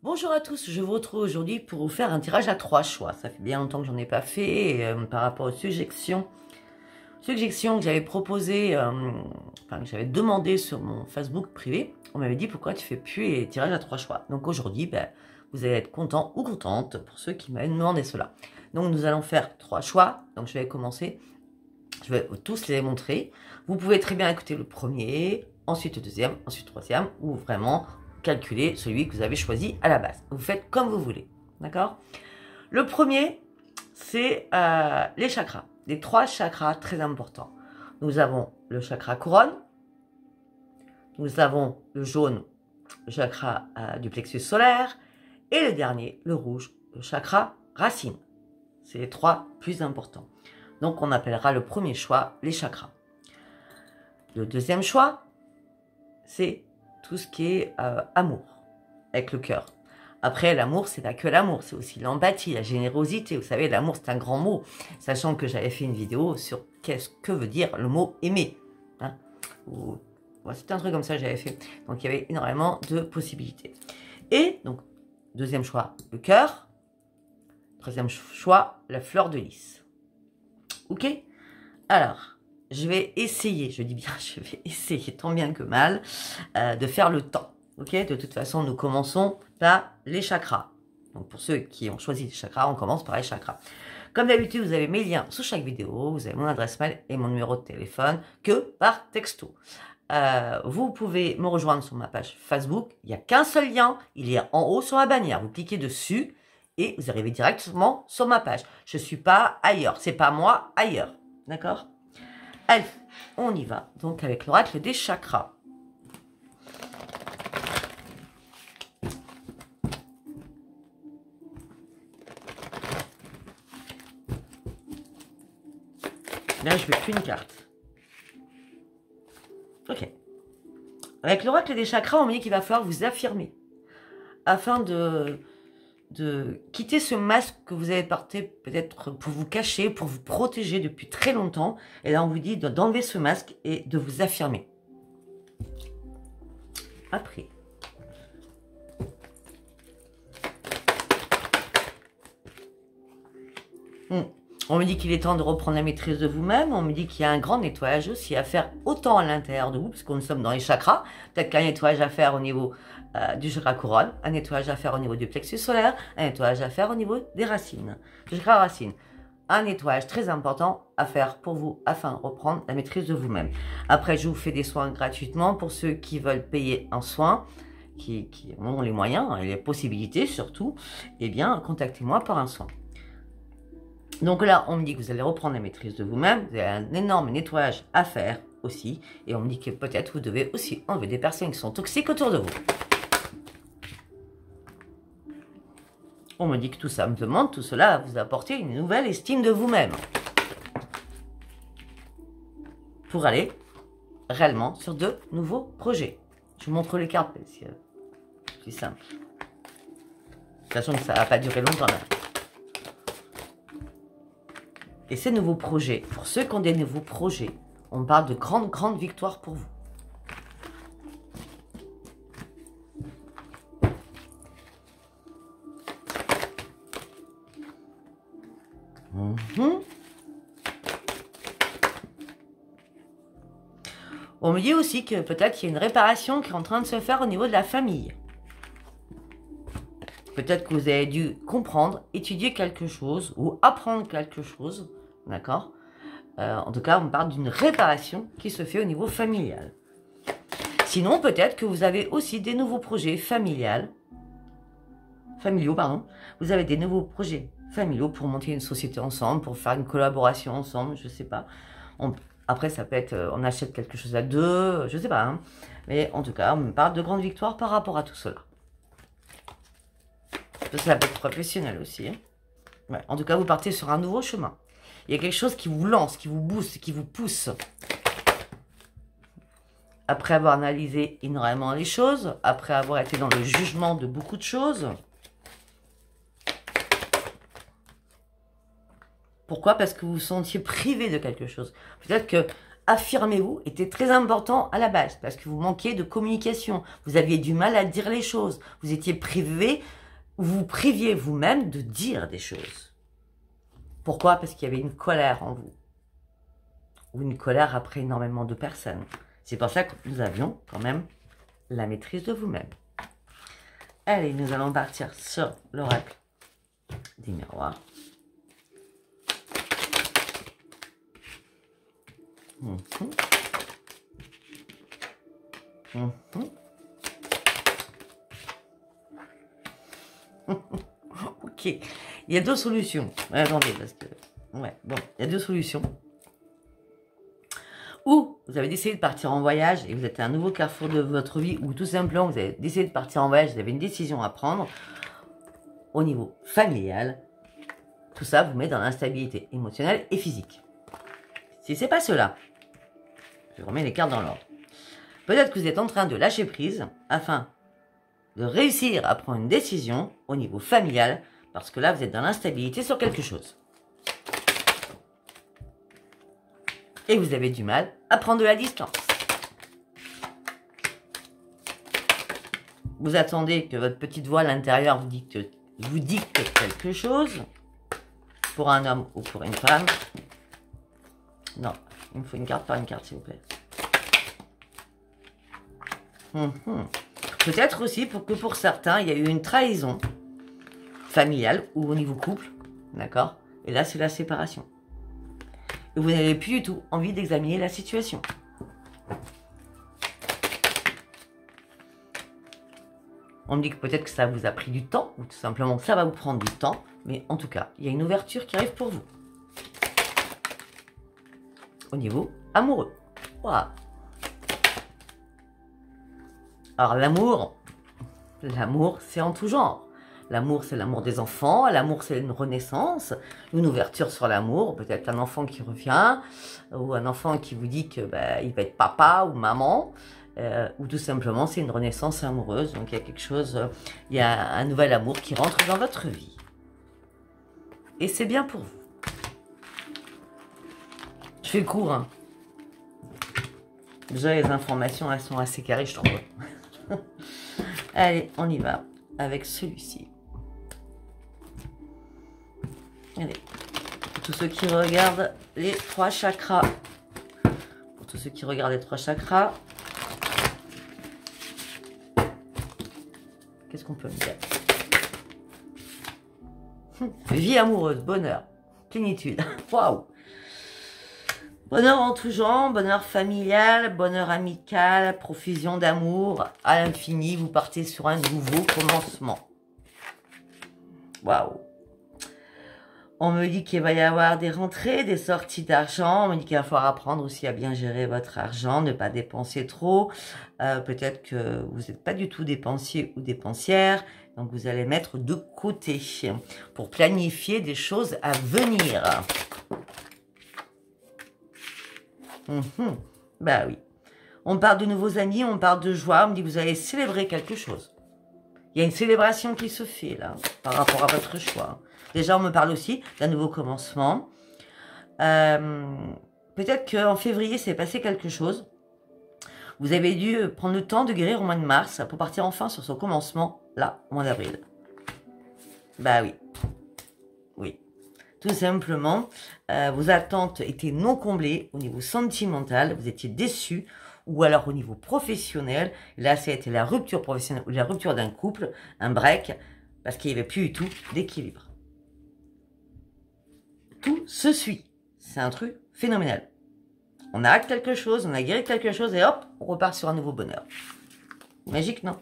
Bonjour à tous, je vous retrouve aujourd'hui pour vous faire un tirage à 3 choix. Ça fait bien longtemps que j'en ai pas fait par rapport aux suggestions que j'avais proposées, que j'avais demandé sur mon Facebook privé. On m'avait dit pourquoi tu fais plus les tirages à 3 choix. Donc aujourd'hui, vous allez être content ou contente pour ceux qui m'avaient demandé cela. Donc nous allons faire 3 choix. Donc je vais commencer. Je vais tous les montrer. Vous pouvez très bien écouter le premier, ensuite le deuxième, ensuite le troisième, ou vraiment calculer celui que vous avez choisi à la base. Vous faites comme vous voulez, d'accord? Le premier, c'est les chakras, les 3 chakras très importants. Nous avons le chakra couronne, nous avons le jaune, le chakra du plexus solaire, et le dernier, le rouge, le chakra racine. C'est les 3 plus importants. Donc on appellera le premier choix les chakras. Le deuxième choix, c'est tout ce qui est amour, avec le cœur. Après, l'amour, c'est pas que l'amour, c'est aussi l'empathie, la générosité. Vous savez, l'amour, c'est un grand mot, sachant que j'avais fait une vidéo sur qu'est-ce que veut dire le mot aimer. Hein, c'était un truc comme ça que j'avais fait. Donc, il y avait énormément de possibilités. Et, donc, deuxième choix, le cœur. Troisième choix, la fleur de lys. Ok? Alors, je vais essayer, je dis bien, je vais essayer tant bien que mal de faire le temps. Ok, de toute façon, nous commençons par les chakras. Donc, pour ceux qui ont choisi les chakras, on commence par les chakras. Comme d'habitude, vous avez mes liens sous chaque vidéo, vous avez mon adresse mail et mon numéro de téléphone que par texto. Vous pouvez me rejoindre sur ma page Facebook. Il n'y a qu'un seul lien, il est en haut sur la bannière. Vous cliquez dessus et vous arrivez directement sur ma page. Je ne suis pas ailleurs, c'est pas moi ailleurs. D'accord? Allez, on y va. Donc, avec l'oracle des chakras. Là, je ne veux plus une carte. Ok. Avec l'oracle des chakras, on me dit qu'il va falloir vous affirmer. Afin de quitter ce masque que vous avez porté peut-être pour vous cacher, pour vous protéger depuis très longtemps. Et là, on vous dit d'enlever ce masque et de vous affirmer. Après. On me dit qu'il est temps de reprendre la maîtrise de vous-même. On me dit qu'il y a un grand nettoyage aussi à faire, autant à l'intérieur de vous, parce que nous sommes dans les chakras. Peut-être qu'il y a un nettoyage à faire au niveau du chakra couronne, un nettoyage à faire au niveau du plexus solaire, un nettoyage à faire au niveau des racines, du chakra racine. Un nettoyage très important à faire pour vous, afin de reprendre la maîtrise de vous-même. Après, je vous fais des soins gratuitement pour ceux qui veulent payer un soin, qui ont les moyens et les possibilités surtout. Eh bien, contactez-moi pour un soin. Donc là, on me dit que vous allez reprendre la maîtrise de vous-même. Vous avez un énorme nettoyage à faire aussi. Et on me dit que peut-être vous devez aussi enlever des personnes qui sont toxiques autour de vous. On me dit que tout ça me demande, tout cela va vous apporter une nouvelle estime de vous-même. Pour aller réellement sur de nouveaux projets. Je vous montre les cartes, c'est plus simple. Sachant que ça ne va pas durer longtemps là. Et ces nouveaux projets, pour ceux qui ont des nouveaux projets, on parle de grandes victoires pour vous. On me dit aussi que peut-être qu'il y a une réparation qui est en train de se faire au niveau de la famille. Peut-être que vous avez dû comprendre, étudier quelque chose ou apprendre quelque chose. D'accord? En tout cas, on parle d'une réparation qui se fait au niveau familial. Sinon, peut-être que vous avez aussi des nouveaux projets familiaux. Vous avez des nouveaux projets familiaux pour monter une société ensemble, pour faire une collaboration ensemble, je ne sais pas. Après, ça peut être, on achète quelque chose à deux, je ne sais pas. Hein. Mais en tout cas, on me parle de grandes victoires par rapport à tout cela. Ça peut être professionnel aussi. Hein. Ouais, en tout cas, vous partez sur un nouveau chemin. Il y a quelque chose qui vous lance, qui vous booste, qui vous pousse. Après avoir analysé énormément les choses, après avoir été dans le jugement de beaucoup de choses. Pourquoi? Parce que vous vous sentiez privé de quelque chose. Peut-être que affirmez-vous était très important à la base parce que vous manquiez de communication. Vous aviez du mal à dire les choses. Vous étiez privé, vous priviez vous-même de dire des choses. Pourquoi? Parce qu'il y avait une colère en vous. Ou une colère après énormément de personnes. C'est pour ça que nous avions quand même la maîtrise de vous-même. Allez, nous allons partir sur l'oracle des miroirs. Ok, il y a deux solutions. Attendez, parce que... Ouais, bon, il y a deux solutions. Ou vous avez décidé de partir en voyage et vous êtes à un nouveau carrefour de votre vie, ou tout simplement vous avez décidé de partir en voyage, vous avez une décision à prendre au niveau familial. Tout ça vous met dans l'instabilité émotionnelle et physique. Si c'est pas cela, je remets les cartes dans l'ordre. Peut-être que vous êtes en train de lâcher prise afin de réussir à prendre une décision au niveau familial, parce que là vous êtes dans l'instabilité sur quelque chose. Et vous avez du mal à prendre de la distance. Vous attendez que votre petite voix à l'intérieur vous dicte quelque chose, pour un homme ou pour une femme. Non, il me faut une carte par une carte, s'il vous plaît. Peut-être aussi pour certains, il y a eu une trahison familiale ou au niveau couple, d'accord? Et là, c'est la séparation. Et vous n'avez plus du tout envie d'examiner la situation. On me dit que peut-être que ça vous a pris du temps, ou tout simplement ça va vous prendre du temps, mais en tout cas, il y a une ouverture qui arrive pour vous. Au niveau amoureux. Wow. Alors l'amour, c'est en tout genre. L'amour, c'est l'amour des enfants. L'amour, c'est une renaissance, une ouverture sur l'amour. Peut-être un enfant qui revient, ou un enfant qui vous dit que il va être papa ou maman, ou tout simplement, c'est une renaissance amoureuse. Donc, il y a quelque chose, il y a un nouvel amour qui rentre dans votre vie. Et c'est bien pour vous. Je fais court, hein. Déjà, les informations, elles sont assez carrées, je trouve. Allez, on y va avec celui-ci. Allez, pour tous ceux qui regardent les 3 chakras. Pour tous ceux qui regardent les 3 chakras. Qu'est-ce qu'on peut me dire? Vie amoureuse, bonheur, plénitude. Waouh! Bonheur en tout genre, bonheur familial, bonheur amical, profusion d'amour à l'infini. Vous partez sur un nouveau commencement. Waouh! On me dit qu'il va y avoir des rentrées, des sorties d'argent. On me dit qu'il va falloir apprendre aussi à bien gérer votre argent, ne pas dépenser trop. Peut-être que vous n'êtes pas du tout dépensier ou dépensière. Donc, vous allez mettre de côté pour planifier des choses à venir. Bah oui. On parle de nouveaux amis, on parle de joie. On me dit que vous allez célébrer quelque chose. Il y a une célébration qui se fait là, par rapport à votre choix. Déjà, on me parle aussi d'un nouveau commencement. Peut-être qu'en février, s'est passé quelque chose. Vous avez dû prendre le temps de guérir au mois de mars pour partir enfin sur ce commencement, là, au mois d'avril. Bah oui. Oui. Tout simplement, vos attentes étaient non comblées au niveau sentimental. Vous étiez déçus. Ou alors au niveau professionnel. Là, ça a été la rupture professionnelle ou la rupture d'un couple, un break, parce qu'il n'y avait plus du tout d'équilibre. Tout se suit. C'est un truc phénoménal. On a acte quelque chose, on a guéri quelque chose et hop, on repart sur un nouveau bonheur. Magique, non?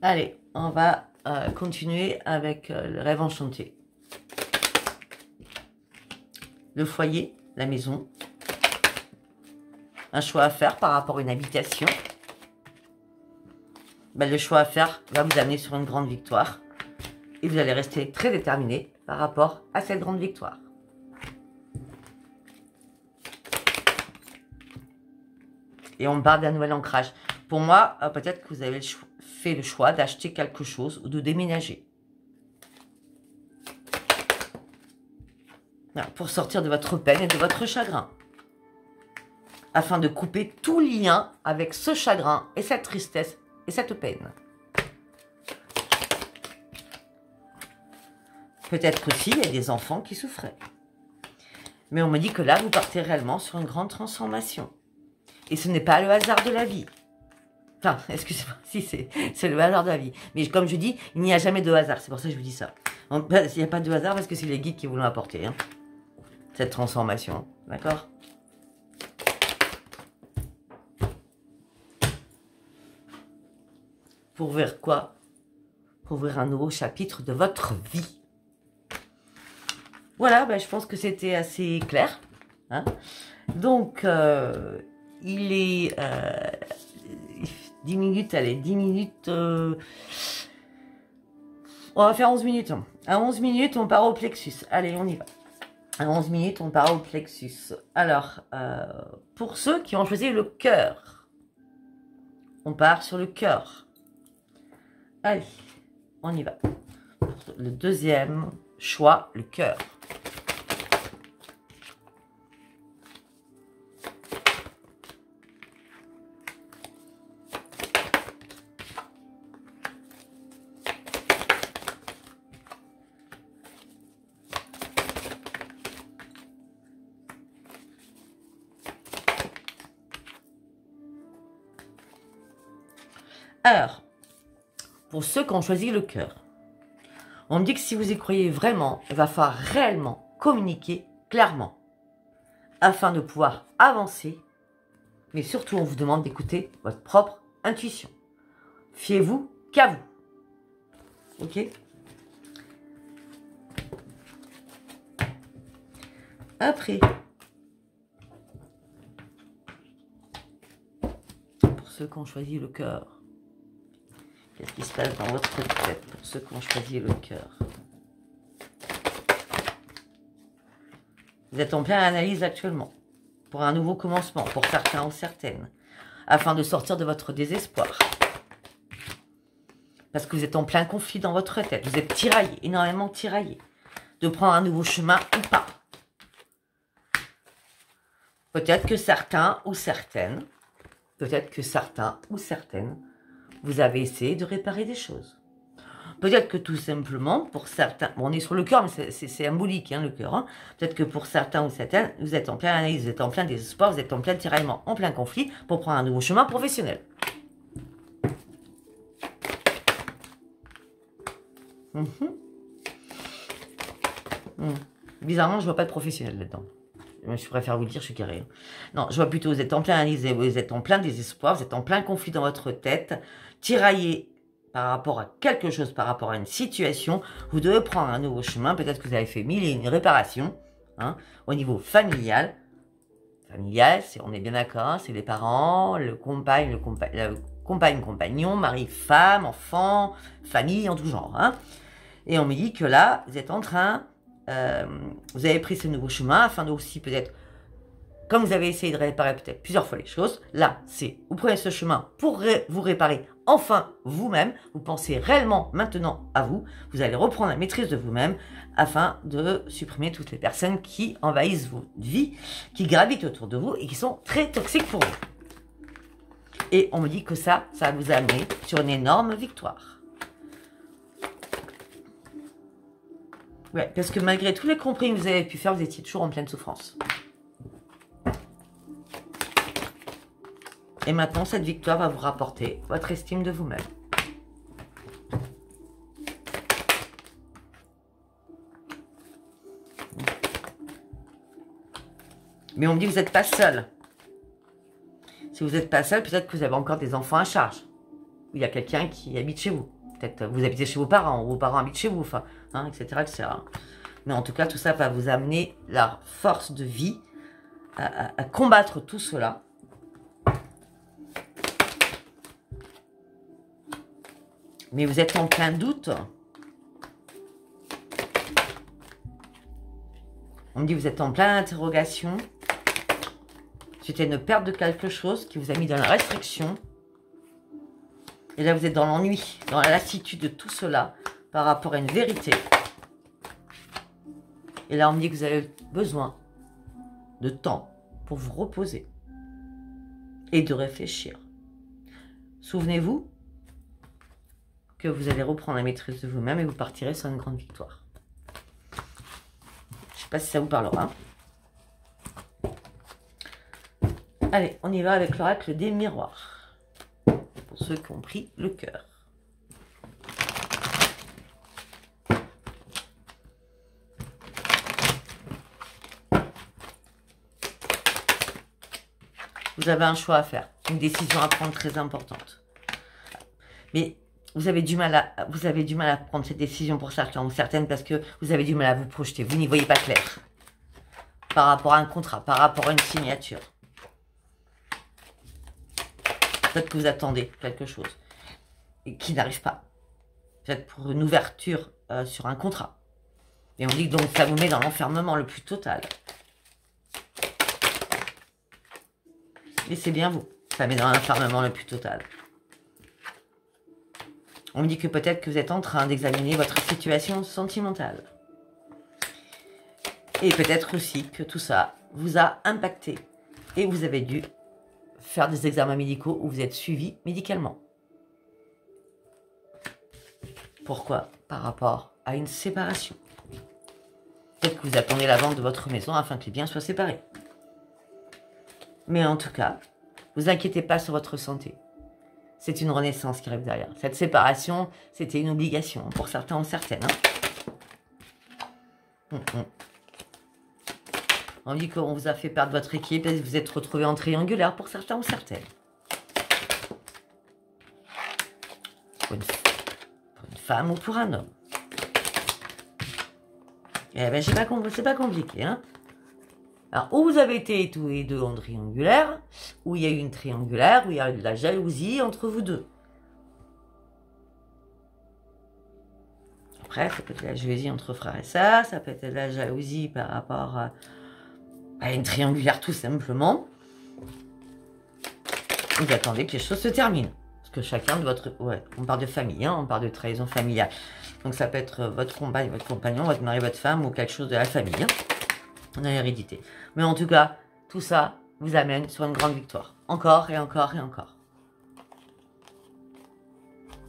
Allez, on va continuer avec le rêve enchanté. Le foyer, la maison. Un choix à faire par rapport à une habitation. Le choix à faire va vous amener sur une grande victoire. Et vous allez rester très déterminé par rapport à cette grande victoire. Et on parle d'un nouvel ancrage. Pour moi, peut-être que vous avez fait le choix d'acheter quelque chose ou de déménager. Voilà, pour sortir de votre peine et de votre chagrin. Afin de couper tout lien avec ce chagrin et cette tristesse et cette peine. Peut-être aussi, il y a des enfants qui souffraient. Mais on me dit que là, vous partez réellement sur une grande transformation. Et ce n'est pas le hasard de la vie. Enfin, excusez-moi, si c'est le hasard de la vie. Mais comme je dis, il n'y a jamais de hasard. C'est pour ça que je vous dis ça. Il n'y a pas de hasard parce que c'est les guides qui vous l'ont apporté. Hein, cette transformation. D'accord? Pour ouvrir quoi? Pour ouvrir un nouveau chapitre de votre vie. Voilà, ben, je pense que c'était assez clair. Hein. Donc, il est 10 minutes, allez, 10 minutes. On va faire 11 minutes. À 11 minutes, on part au plexus. Allez, on y va. À 11 minutes, on part au plexus. Alors, pour ceux qui ont choisi le cœur, on part sur le cœur. Allez, on y va. Le deuxième choix, le cœur. Alors, pour ceux qui ont choisi le cœur, on me dit que si vous y croyez vraiment, il va falloir réellement communiquer clairement afin de pouvoir avancer. Mais surtout, on vous demande d'écouter votre propre intuition. Fiez-vous qu'à vous. Ok? Après, pour ceux qui ont choisi le cœur, qu'est-ce qui se passe dans votre tête pour ceux qui ont choisi le cœur? Vous êtes en pleine analyse actuellement, pour un nouveau commencement, pour certains ou certaines, afin de sortir de votre désespoir. Parce que vous êtes en plein conflit dans votre tête, vous êtes tiraillé, énormément tiraillé, de prendre un nouveau chemin ou pas. Peut-être que certains ou certaines, vous avez essayé de réparer des choses. Peut-être que tout simplement, pour certains, bon, on est sur le cœur, mais c'est symbolique, hein, le cœur. Hein. Peut-être que pour certains ou certaines, vous êtes en pleine analyse, vous êtes en plein désespoir, vous êtes en plein tiraillement, en plein conflit, pour prendre un nouveau chemin professionnel. Bizarrement, je vois pas de professionnel là-dedans. Je préfère vous le dire, je suis carré. Non, je vois plutôt, vous êtes en plein analyse, vous êtes en plein désespoir, vous êtes en plein conflit dans votre tête, tiraillé par rapport à quelque chose, par rapport à une situation, vous devez prendre un nouveau chemin, peut-être que vous avez fait 1000 et une réparations, hein, au niveau familial. Familial, on est bien d'accord, hein, c'est les parents, le compagnon, mari, femme, enfant, famille, en tout genre. Hein. Et on me dit que là, vous êtes en train... vous avez pris ce nouveau chemin afin de aussi peut-être, comme vous avez essayé de réparer peut-être plusieurs fois les choses, là, c'est, vous prenez ce chemin pour vous réparer enfin vous-même, vous pensez réellement maintenant à vous, vous allez reprendre la maîtrise de vous-même afin de supprimer toutes les personnes qui envahissent votre vie, qui gravitent autour de vous et qui sont très toxiques pour vous. Et on me dit que ça va vous amener sur une énorme victoire. Ouais, parce que malgré tous les compromis que vous avez pu faire, vous étiez toujours en pleine souffrance. Et maintenant, cette victoire va vous rapporter votre estime de vous-même. Mais on me dit que vous n'êtes pas seul. Si vous n'êtes pas seul, peut-être que vous avez encore des enfants à charge. Ou il y a quelqu'un qui habite chez vous. Peut-être vous habitez chez vos parents habitent chez vous, enfin, hein, etc., etc. Mais en tout cas, tout ça va vous amener la force de vie à combattre tout cela. Mais vous êtes en plein doute. On me dit que vous êtes en pleine interrogation. C'était une perte de quelque chose qui vous a mis dans la restriction. Et là, vous êtes dans l'ennui, dans la lassitude de tout cela par rapport à une vérité. Et là, on me dit que vous avez besoin de temps pour vous reposer et de réfléchir. Souvenez-vous que vous allez reprendre la maîtrise de vous-même et vous partirez sur une grande victoire. Je ne sais pas si ça vous parlera. Allez, on y va avec l'oracle des miroirs. Pour ceux qui ont pris le cœur. Vous avez un choix à faire, une décision à prendre très importante. Mais vous avez du mal à prendre cette décision pour certains ou certaines parce que vous avez du mal à vous projeter. Vous n'y voyez pas clair. Par rapport à un contrat, par rapport à une signature. Peut-être que vous attendez quelque chose et qui n'arrive pas. Peut-être pour une ouverture sur un contrat. Et on dit que donc ça vous met dans l'enfermement le plus total. Et c'est bien vous. Ça met dans l'enfermement le plus total. On me dit que peut-être que vous êtes en train d'examiner votre situation sentimentale. Et peut-être aussi que tout ça vous a impacté. Et vous avez dû faire des examens médicaux où vous êtes suivi médicalement. Pourquoi? Par rapport à une séparation. Peut-être que vous attendez la vente de votre maison afin que les biens soient séparés. Mais en tout cas, vous inquiétez pas sur votre santé. C'est une renaissance qui arrive derrière. Cette séparation, c'était une obligation pour certains ou certaines. On dit qu'on vous a fait perdre votre équipe et vous êtes retrouvés en triangulaire pour certains ou certaines. Pour une femme ou pour un homme. Eh bien, c'est pas compliqué, hein. Alors, où vous avez été tous les deux en triangulaire, où il y a eu une triangulaire, où il y a eu de la jalousie entre vous deux. Après, ça peut être de la jalousie entre frères et sœurs, ça peut être de la jalousie par rapport à une triangulaire tout simplement. Vous attendez que les choses se terminent. Parce que chacun de votre... Ouais, on parle de famille, hein, on parle de trahison familiale. Donc ça peut être votre compagne, votre compagnon, votre mari, votre femme ou quelque chose de la famille. Hein. On a l'hérédité. Mais en tout cas, tout ça vous amène sur une grande victoire. Encore et encore et encore.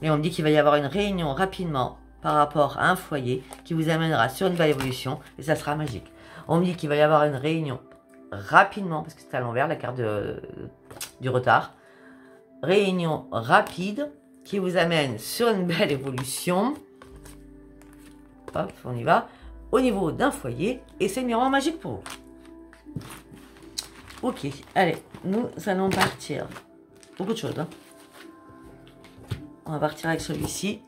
Et on me dit qu'il va y avoir une réunion rapidement par rapport à un foyer qui vous amènera sur une belle évolution et ça sera magique. On me dit qu'il va y avoir une réunion rapidement, parce que c'est à l'envers la carte du retard. Réunion rapide qui vous amène sur une belle évolution. Hop, on y va. Au niveau d'un foyer, et c'est le miroir magique pour vous. Ok, allez, nous allons partir. Beaucoup de choses, hein. On va partir avec celui-ci.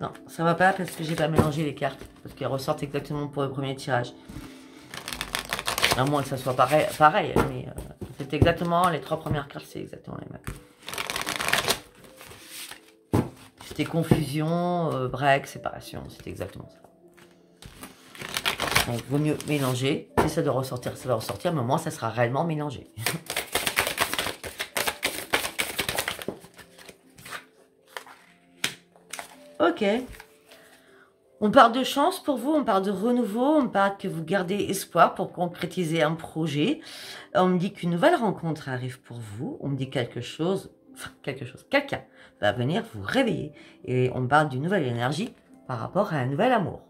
Non, ça va pas parce que j'ai pas mélangé les cartes. Parce qu'elles ressortent exactement pour le premier tirage. À moins que ça soit pareil mais c'est exactement, les trois premières cartes, c'est exactement les mêmes. C'était confusion, break, séparation, c'était exactement ça. Donc, vaut mieux mélanger. Si ça doit ressortir, ça va ressortir, mais au moins, ça sera réellement mélangé. Ok. On parle de chance pour vous, on parle de renouveau, on parle que vous gardez espoir pour concrétiser un projet. On me dit qu'une nouvelle rencontre arrive pour vous. On me dit quelqu'un va venir vous réveiller. Et on parle d'une nouvelle énergie par rapport à un nouvel amour.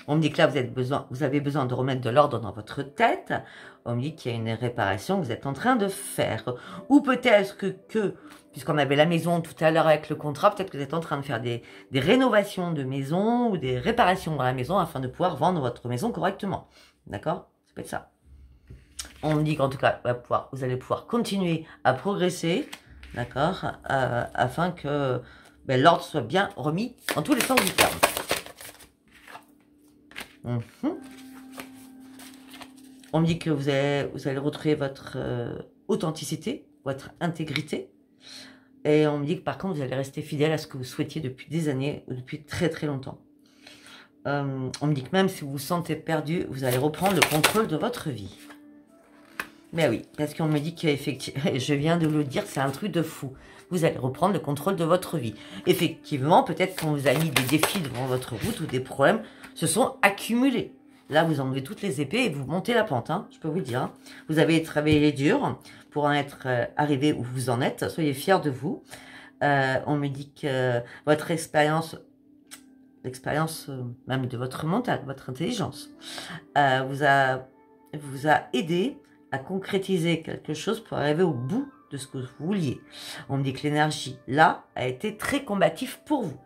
On me dit que là, vous avez besoin de remettre de l'ordre dans votre tête. On me dit qu'il y a une réparation que vous êtes en train de faire. Ou peut-être que puisqu'on avait la maison tout à l'heure avec le contrat, peut-être que vous êtes en train de faire des rénovations de maison ou des réparations dans la maison afin de pouvoir vendre votre maison correctement. D'accord? Ça peut être ça. On me dit qu'en tout cas, vous allez pouvoir continuer à progresser, d'accord, afin que l'ordre soit bien remis en tous les sens du terme. On me dit que vous allez retrouver votre authenticité, votre intégrité. Et on me dit que par contre, vous allez rester fidèle à ce que vous souhaitiez depuis des années, ou depuis très très longtemps. On me dit que même si vous vous sentez perdu, vous allez reprendre le contrôle de votre vie. Mais oui, parce qu'on me dit qu'effectivement, je viens de le dire, c'est un truc de fou. Vous allez reprendre le contrôle de votre vie. Effectivement, peut-être qu'on vous a mis des défis devant votre route ou des problèmes se sont accumulés. Là, vous enlevez toutes les épées et vous montez la pente, hein, je peux vous le dire. Hein. Vous avez travaillé dur pour en être arrivé où vous en êtes. Soyez fiers de vous. On me dit que votre expérience, l'expérience même de votre mental, votre intelligence, vous a aidé à concrétiser quelque chose pour arriver au bout de ce que vous vouliez. On me dit que l'énergie, là, a été très combative pour vous.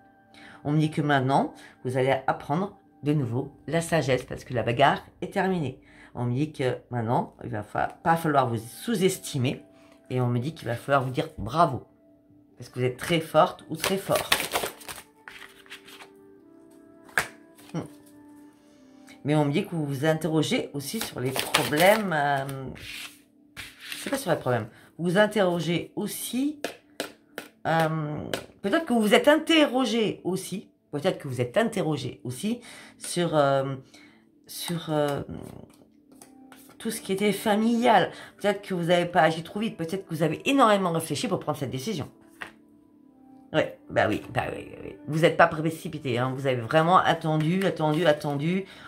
On me dit que maintenant, vous allez apprendre de nouveau la sagesse, parce que la bagarre est terminée. On me dit que maintenant, il va pas falloir vous sous-estimer, et on me dit qu'il va falloir vous dire bravo, parce que vous êtes très forte ou très fort. Mais on me dit que vous vous interrogez aussi sur les problèmes. C'est pas sur les problèmes. Vous vous interrogez aussi. Peut-être que vous vous êtes interrogé aussi. Peut-être que vous êtes interrogé aussi sur tout ce qui était familial. Peut-être que vous n'avez pas agi trop vite. Peut-être que vous avez énormément réfléchi pour prendre cette décision. Ouais, bah oui. Vous n'êtes pas précipité, hein. Vous avez vraiment attendu.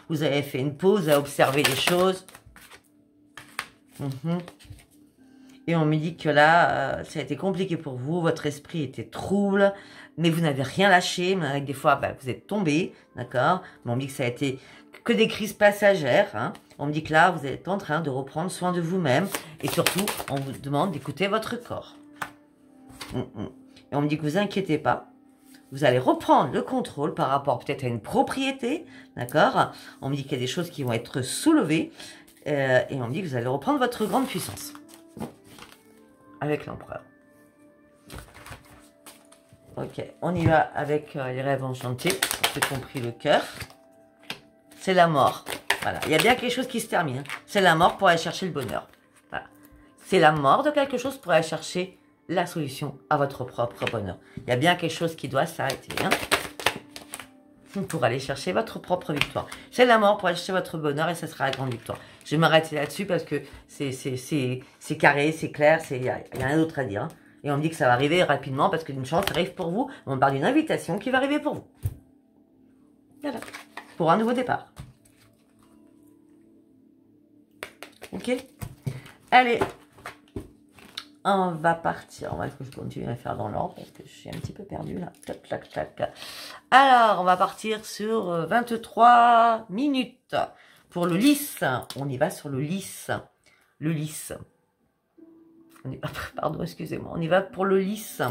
Vous avez fait une pause à observer les choses. Et on me dit que là, ça a été compliqué pour vous. Votre esprit était trouble, mais vous n'avez rien lâché. Mais avec des fois, bah, vous êtes tombé, d'accord. Mais on me dit que ça a été que des crises passagères. Hein. On me dit que là, vous êtes en train de reprendre soin de vous-même. Et surtout, on vous demande d'écouter votre corps. Et on me dit que vous inquiétez pas, vous allez reprendre le contrôle par rapport peut-être à une propriété, d'accord. On me dit qu'il y a des choses qui vont être soulevées, et on me dit que vous allez reprendre votre grande puissance. Avec l'empereur. Ok, on y va avec les rêves enchantés, j'ai compris le cœur. C'est la mort, voilà, il y a bien quelque chose qui se termine, hein. C'est la mort pour aller chercher le bonheur. Voilà. C'est la mort de quelque chose pour aller chercher la solution à votre propre bonheur. Il y a bien quelque chose qui doit s'arrêter, hein, pour aller chercher votre propre victoire. C'est la mort pour aller chercher votre bonheur et ça sera la grande victoire. Je vais m'arrêter là-dessus parce que c'est carré, c'est clair, il n'y a rien d'autre à dire. Hein. Et on me dit que ça va arriver rapidement parce qu'une chance arrive pour vous. On parle d'une invitation qui va arriver pour vous. Voilà. Pour un nouveau départ. Ok? Allez. On va partir. On va que je continue à faire dans l'ordre parce que je suis un petit peu perdue là. Tac, tac, tac. Alors, on va partir sur 23 minutes pour le lys. On y va sur le lys. Le lys. Pardon, excusez-moi. On y va pour le lys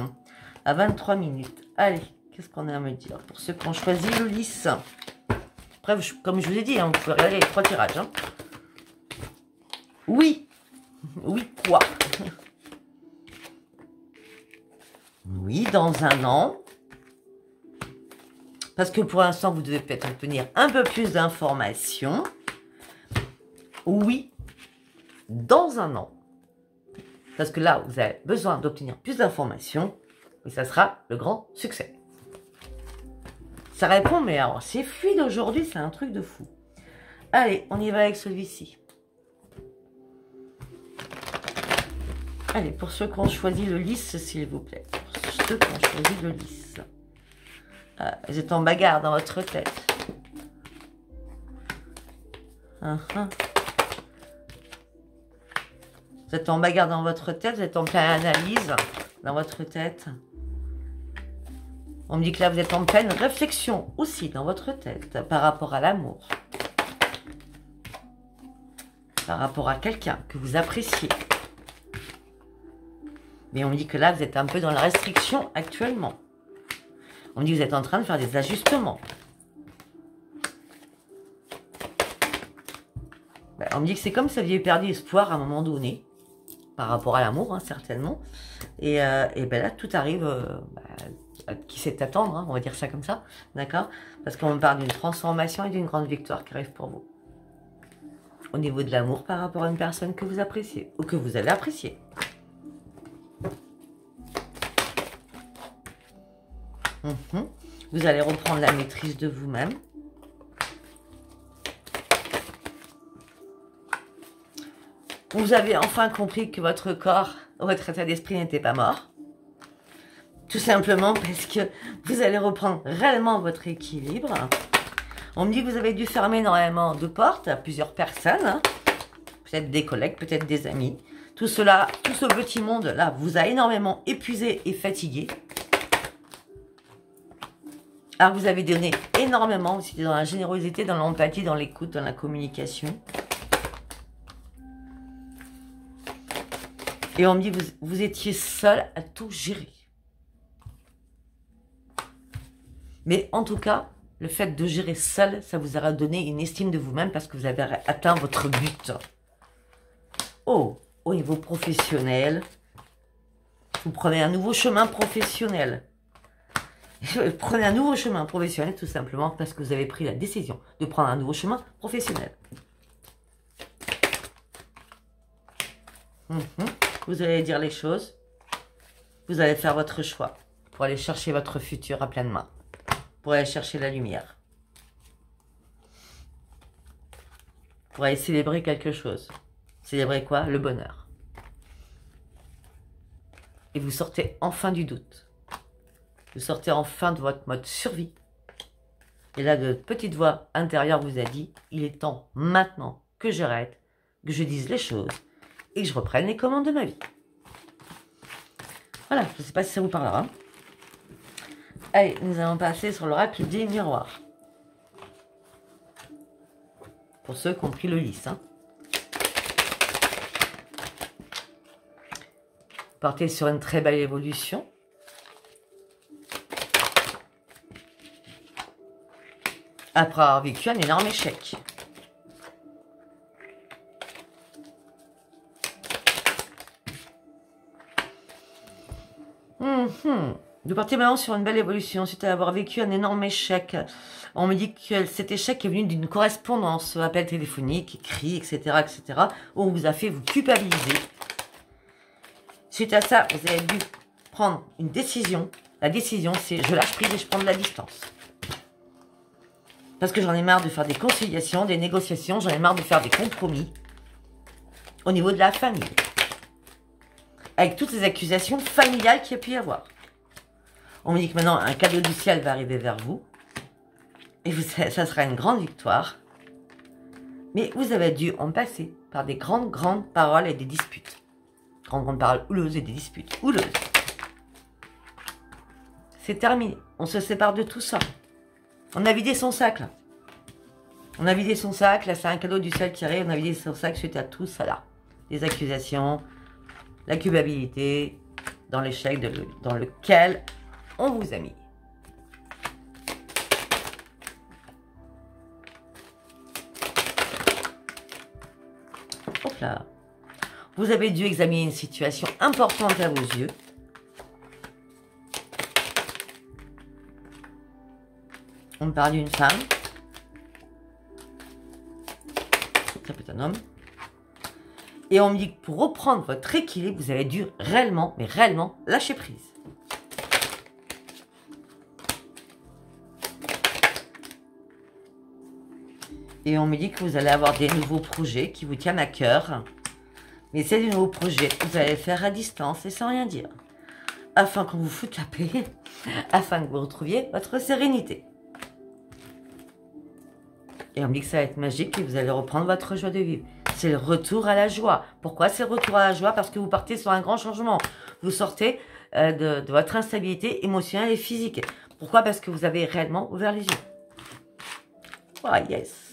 à 23 minutes. Allez, qu'est-ce qu'on a à me dire pour ceux qui ont choisi le lys? Après, comme je vous ai dit, hein, vous pouvez regarder les 3 tirages. Hein. Oui. Oui, quoi? Oui, dans un an. Parce que pour l'instant, vous devez peut-être obtenir un peu plus d'informations. Oui, dans un an. Parce que là, vous avez besoin d'obtenir plus d'informations. Et ça sera le grand succès. Ça répond, mais alors, c'est fluide aujourd'hui, c'est un truc de fou. Allez, on y va avec celui-ci. Allez, pour ceux qui ont choisi le lys, s'il vous plaît. Pour ceux qui ont choisi le lys. Vous êtes en bagarre dans votre tête. Vous êtes en bagarre dans votre tête, vous êtes en pleine analyse dans votre tête. On me dit que là, vous êtes en pleine réflexion aussi dans votre tête par rapport à l'amour. Par rapport à quelqu'un que vous appréciez. Mais on me dit que là, vous êtes un peu dans la restriction actuellement. On me dit que vous êtes en train de faire des ajustements. Ben, on me dit que c'est comme si vous aviez perdu espoir à un moment donné. Par rapport à l'amour, hein, certainement. Et ben là, tout arrive qui sait attendre, hein, on va dire ça comme ça. D'accord? Parce qu'on me parle d'une transformation et d'une grande victoire qui arrive pour vous. Au niveau de l'amour par rapport à une personne que vous appréciez. Ou que vous avez appréciée. Vous allez reprendre la maîtrise de vous-même. Vous avez enfin compris que votre corps, votre état d'esprit n'était pas mort. Tout simplement parce que vous allez reprendre réellement votre équilibre. On me dit que vous avez dû fermer énormément de portes à plusieurs personnes. Hein. Peut-être des collègues, peut-être des amis. Tout cela, tout ce petit monde-là vous a énormément épuisé et fatigué. Alors vous avez donné énormément aussi dans la générosité, dans l'empathie, dans l'écoute, dans la communication. Et on me dit que vous étiez seul à tout gérer. Mais en tout cas, le fait de gérer seul, ça vous aura donné une estime de vous-même parce que vous avez atteint votre but. Oh, au niveau professionnel, vous prenez un nouveau chemin professionnel. Vous prenez un nouveau chemin professionnel tout simplement parce que vous avez pris la décision de prendre un nouveau chemin professionnel. Vous allez dire les choses. Vous allez faire votre choix pour aller chercher votre futur à pleine main. Pour aller chercher la lumière. Pour aller célébrer quelque chose. Célébrer quoi? Le bonheur. Et vous sortez enfin du doute. Vous sortez enfin de votre mode survie. Et là, de petite voix intérieure vous a dit, il est temps maintenant que j'arrête, que je dise les choses et que je reprenne les commandes de ma vie. Voilà, je ne sais pas si ça vous parlera. Allez, nous allons passer sur l'oracle des miroirs. Pour ceux qui ont pris le lys. Hein. Partez sur une très belle évolution. Après avoir vécu un énorme échec. Vous partez maintenant sur une belle évolution, suite à avoir vécu un énorme échec. On me dit que cet échec est venu d'une correspondance, appel téléphonique, écrit, etc., etc., où on vous a fait vous culpabiliser. Suite à ça, vous avez dû prendre une décision. La décision, c'est je lâche prise et je prends de la distance. Parce que j'en ai marre de faire des conciliations, des négociations, j'en ai marre de faire des compromis au niveau de la famille. Avec toutes les accusations familiales qu'il y a pu y avoir. On me dit que maintenant, un cadeau du ciel va arriver vers vous. Et ça sera une grande victoire. Mais vous avez dû en passer par des grandes paroles et des disputes. Grandes paroles houleuses et des disputes houleuses. C'est terminé. On se sépare de tout ça. On a vidé son sac, là. On a vidé son sac. Là, c'est un cadeau du ciel qui arrive. On a vidé son sac suite à tout ça, là. Les accusations, la culpabilité, dans l'échec dans lequel on vous a mis. Hop là. Vous avez dû examiner une situation importante à vos yeux. On me parle d'une femme. Ça peut être un homme. Et on me dit que pour reprendre votre équilibre, vous avez dû réellement, mais réellement, lâcher prise. Et on me dit que vous allez avoir des nouveaux projets qui vous tiennent à cœur. Mais c'est des nouveaux projets que vous allez faire à distance et sans rien dire. Afin qu'on vous foute la paix. Afin que vous retrouviez votre sérénité. Et on me dit que ça va être magique et vous allez reprendre votre joie de vivre. C'est le retour à la joie. Pourquoi c'est le retour à la joie? Parce que vous partez sur un grand changement. Vous sortez de votre instabilité émotionnelle et physique. Pourquoi? Parce que vous avez réellement ouvert les yeux. Oh yes.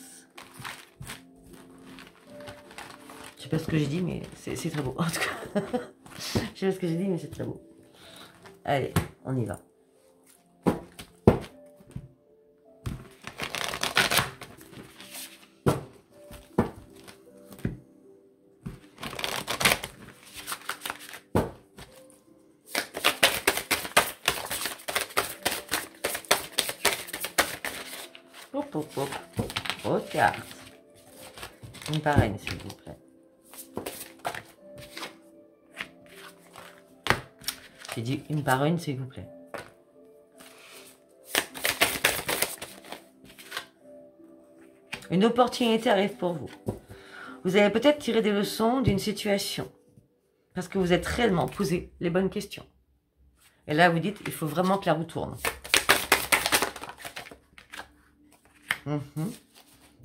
Je sais pas ce que j'ai dit, mais c'est très beau. En tout cas, je sais pas ce que j'ai dit, mais c'est très beau. Allez, on y va. Hop, hop, hop. Aux cartes. Une parraine, s'il vous plaît. J'ai dit une par une, s'il vous plaît. Une opportunité arrive pour vous. Vous allez peut-être tirer des leçons d'une situation. Parce que vous êtes réellement posé les bonnes questions. Et là, vous dites, il faut vraiment que la roue tourne.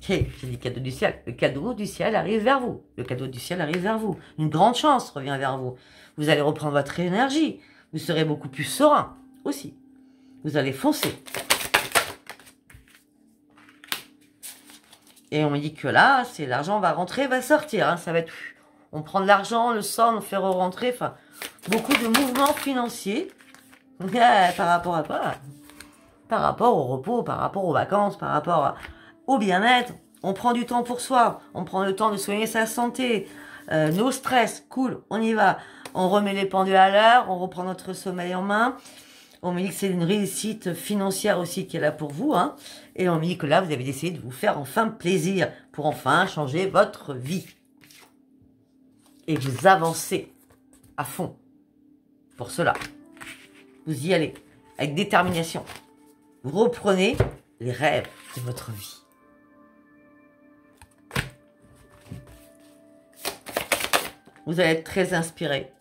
J'ai dit cadeau du ciel. Le cadeau du ciel arrive vers vous. Le cadeau du ciel arrive vers vous. Une grande chance revient vers vous. Vous allez reprendre votre énergie. Vous serez beaucoup plus serein aussi. Vous allez foncer. Et on me dit que là, c'est l'argent va rentrer, va sortir. Hein, ça va être... On prend de l'argent, le sort, on le fait rentrer. Enfin, beaucoup de mouvements financiers. Par rapport à quoi? Par rapport au repos, par rapport aux vacances, par rapport au bien-être. On prend du temps pour soi. On prend le temps de soigner sa santé. Nos stress, cool, on y va. On remet les pendules à l'heure. On reprend notre sommeil en main. On me dit que c'est une réussite financière aussi qui est là pour vous. Hein. Et on me dit que là, vous avez décidé de vous faire enfin plaisir pour enfin changer votre vie. Et vous avancez à fond pour cela. Vous y allez avec détermination. Vous reprenez les rêves de votre vie. Vous allez être très inspiré.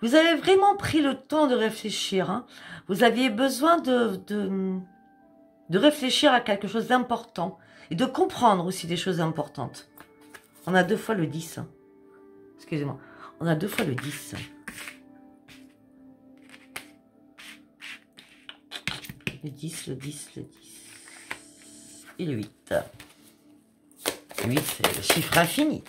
Vous avez vraiment pris le temps de réfléchir. Hein. Vous aviez besoin de réfléchir à quelque chose d'important et de comprendre aussi des choses importantes. On a 2 fois le 10. Hein. Excusez-moi. On a 2 fois le 10. Le 10, le 10, le 10. Et le 8. Le 8, c'est le chiffre infini.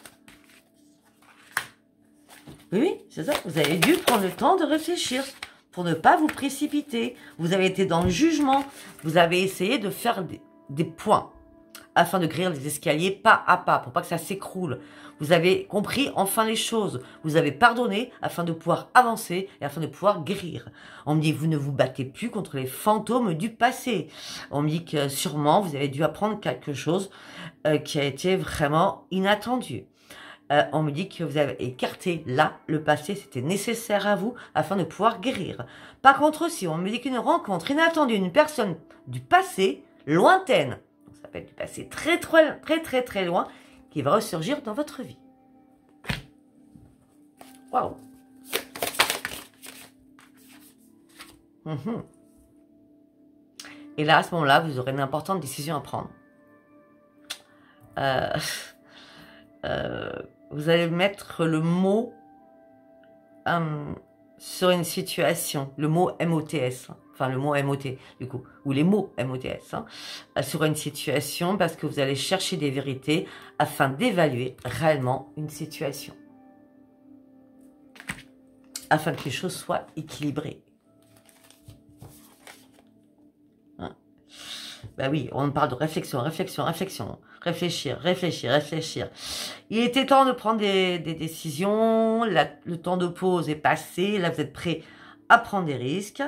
Oui, c'est ça. Vous avez dû prendre le temps de réfléchir pour ne pas vous précipiter. Vous avez été dans le jugement. Vous avez essayé de faire des points afin de gravir les escaliers pas à pas pour pas que ça s'écroule. Vous avez compris enfin les choses. Vous avez pardonné afin de pouvoir avancer et afin de pouvoir guérir. On me dit que vous ne vous battez plus contre les fantômes du passé. On me dit que sûrement vous avez dû apprendre quelque chose qui a été vraiment inattendu. On me dit que vous avez écarté là le passé, c'était nécessaire à vous afin de pouvoir guérir. Par contre aussi, on me dit qu'une rencontre inattendue d'une personne du passé lointaine, donc ça peut être du passé très loin, qui va ressurgir dans votre vie. Waouh. Et là, à ce moment-là, vous aurez une importante décision à prendre. Vous allez mettre le mot sur une situation, le mot MOTS, enfin le mot MOT du coup, ou les mots MOTS, hein, sur une situation parce que vous allez chercher des vérités afin d'évaluer réellement une situation. Afin que les choses soient équilibrées. Hein. Ben oui, on parle de réflexion. Réfléchir. Il était temps de prendre des décisions. Le temps de pause est passé. Là, vous êtes prêt à prendre des risques.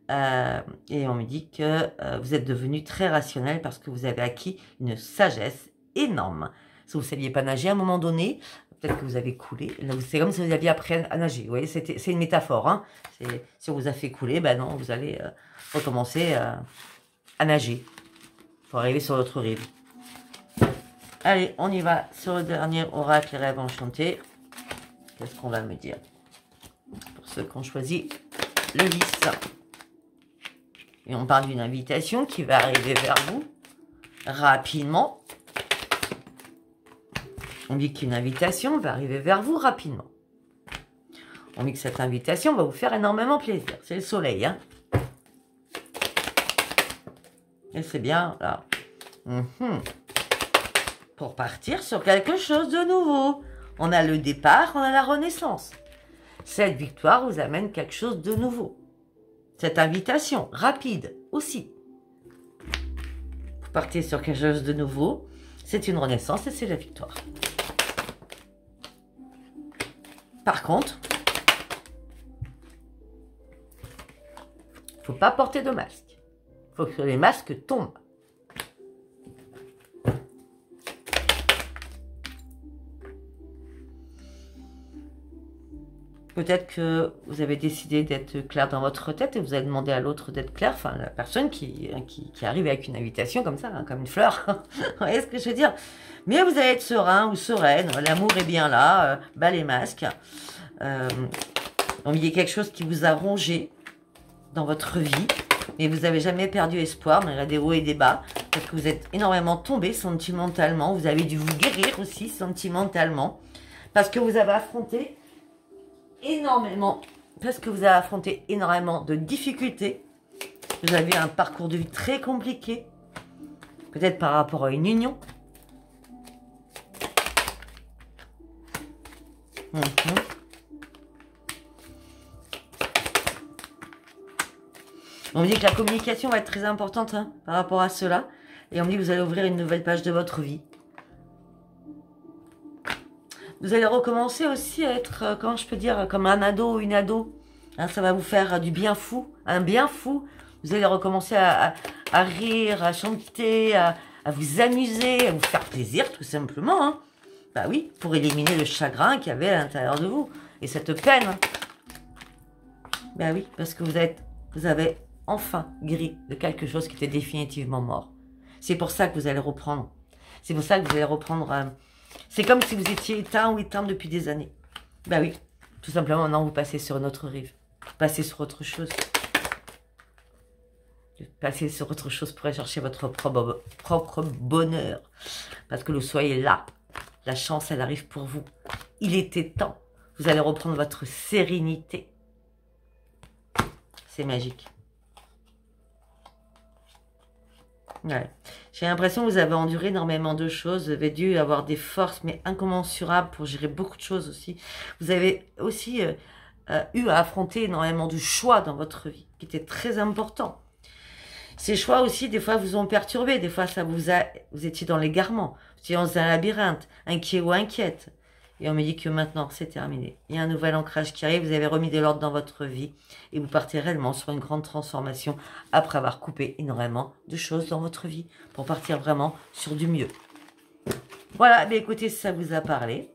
Et on me dit que vous êtes devenu très rationnel parce que vous avez acquis une sagesse énorme. Si vous ne saviez pas nager à un moment donné, peut-être que vous avez coulé. C'est comme si vous aviez appris à nager. Vous voyez, c'est une métaphore. Hein. Si on vous a fait couler, ben non, vous allez recommencer à nager pour arriver sur l'autre rive. Allez, on y va sur le dernier oracle, les rêves enchantés. Qu'est-ce qu'on va me dire? Pour ceux qui ont choisi le 10. Et on parle d'une invitation qui va arriver vers vous rapidement. On dit qu'une invitation va arriver vers vous rapidement. On dit que cette invitation va vous faire énormément plaisir. C'est le soleil, hein. Et c'est bien, là. Pour partir sur quelque chose de nouveau. On a le départ, on a la renaissance. Cette victoire vous amène quelque chose de nouveau. Cette invitation, rapide aussi. Vous partez sur quelque chose de nouveau. C'est une renaissance et c'est la victoire. Par contre, il ne faut pas porter de masque. Il faut que les masques tombent. Peut-être que vous avez décidé d'être clair dans votre tête et vous avez demandé à l'autre d'être clair, enfin la personne qui arrive avec une invitation comme ça, hein, comme une fleur. Vous voyez ce que je veux dire? Mais vous allez être serein ou sereine, l'amour est bien là, bas les masques. Il y a quelque chose qui vous a rongé dans votre vie, mais vous n'avez jamais perdu espoir, malgré des hauts et des bas, parce que vous êtes énormément tombé sentimentalement, vous avez dû vous guérir aussi sentimentalement, parce que vous avez affronté énormément, de difficultés. Vous avez un parcours de vie très compliqué, peut-être par rapport à une union. On me dit que la communication va être très importante hein, par rapport à cela. Et on me dit que vous allez ouvrir une nouvelle page de votre vie. Vous allez recommencer aussi à être, comment je peux dire, comme un ado ou une ado. Hein, ça va vous faire du bien fou, un bien fou. Vous allez recommencer à rire, à chanter, à vous amuser, à vous faire plaisir tout simplement. Hein. Bah oui, pour éliminer le chagrin qu'il y avait à l'intérieur de vous. Et cette peine. Bah oui, parce que vous avez enfin guéri de quelque chose qui était définitivement mort. C'est pour ça que vous allez reprendre. C'est pour ça que vous allez reprendre... c'est comme si vous étiez éteint ou éteinte depuis des années. Bah oui, tout simplement, maintenant vous passez sur une autre rive. Vous passez sur autre chose. Vous passez sur autre chose pour aller chercher votre propre bonheur. Parce que le soleil est là. La chance, elle arrive pour vous. Il était temps. Vous allez reprendre votre sérénité. C'est magique. Ouais. J'ai l'impression que vous avez enduré énormément de choses. Vous avez dû avoir des forces, mais incommensurables pour gérer beaucoup de choses aussi. Vous avez aussi eu à affronter énormément de choix dans votre vie, qui étaient très importants. Ces choix aussi, des fois, vous ont perturbé. Des fois, vous étiez dans l'égarement. Vous étiez dans un labyrinthe, inquiet ou inquiète. Et on me dit que maintenant, c'est terminé. Il y a un nouvel ancrage qui arrive. Vous avez remis de l'ordre dans votre vie. Et vous partez réellement sur une grande transformation après avoir coupé énormément de choses dans votre vie. Pour partir vraiment sur du mieux. Voilà, mais écoutez, si ça vous a parlé,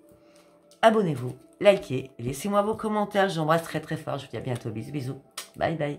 abonnez-vous, likez, laissez-moi vos commentaires. J'embrasse très très fort. Je vous dis à bientôt. Bisous, bisous. Bye bye.